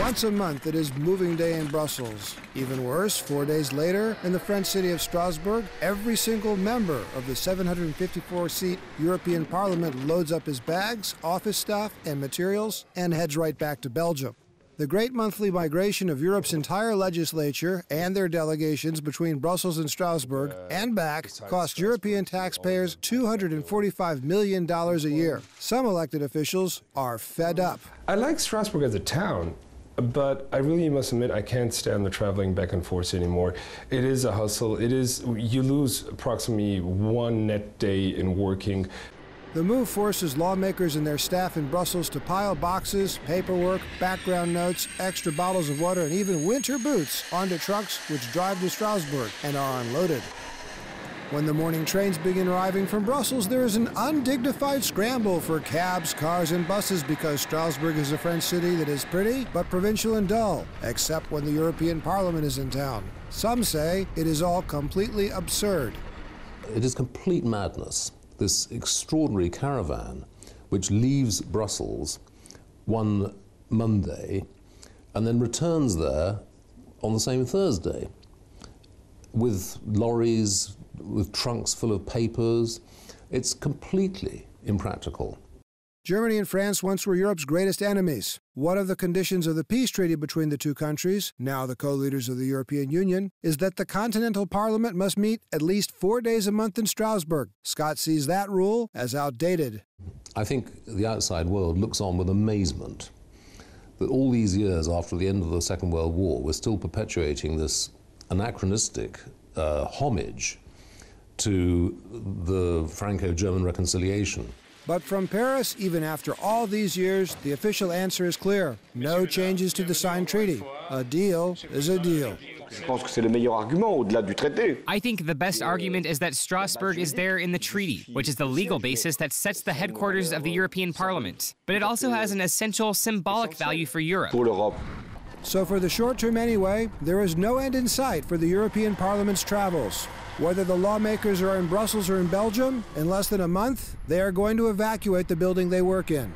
Once a month, it is moving day in Brussels. Even worse, 4 days later, in the French city of Strasbourg, every single member of the 754-seat European Parliament loads up his bags, office staff, and materials and heads right back to Belgium. The great monthly migration of Europe's entire legislature and their delegations between Brussels and Strasbourg and back cost European taxpayers $245 million a year. Some elected officials are fed up. I like Strasbourg as a town, but I really must admit I can't stand the traveling back and forth anymore. It is a hustle. You lose approximately 1 net day in working. The move forces lawmakers and their staff in Brussels to pile boxes, paperwork, background notes, extra bottles of water, and even winter boots onto trucks which drive to Strasbourg and are unloaded. When the morning trains begin arriving from Brussels, there is an undignified scramble for cabs, cars, and buses because Strasbourg is a French city that is pretty but provincial and dull, except when the European Parliament is in town. Some say it is all completely absurd. It is complete madness. This extraordinary caravan which leaves Brussels one Monday and then returns there on the same Thursday with lorries, with trunks full of papers. It's completely impractical. Germany and France once were Europe's greatest enemies. One of the conditions of the peace treaty between the two countries, now the co-leaders of the European Union, is that the Continental Parliament must meet at least 4 days a month in Strasbourg. Scott sees that rule as outdated. I think the outside world looks on with amazement that all these years after the end of the Second World War, we're still perpetuating this anachronistic homage to the Franco-German reconciliation. But from Paris, even after all these years, the official answer is clear. No changes to the signed treaty. A deal is a deal. I think the best argument is that Strasbourg is there in the treaty, which is the legal basis that sets the headquarters of the European Parliament. But it also has an essential symbolic value for Europe. So for the short term anyway, there is no end in sight for the European Parliament's travels. Whether the lawmakers are in Brussels or in Belgium, in less than a month, they are going to evacuate the building they work in.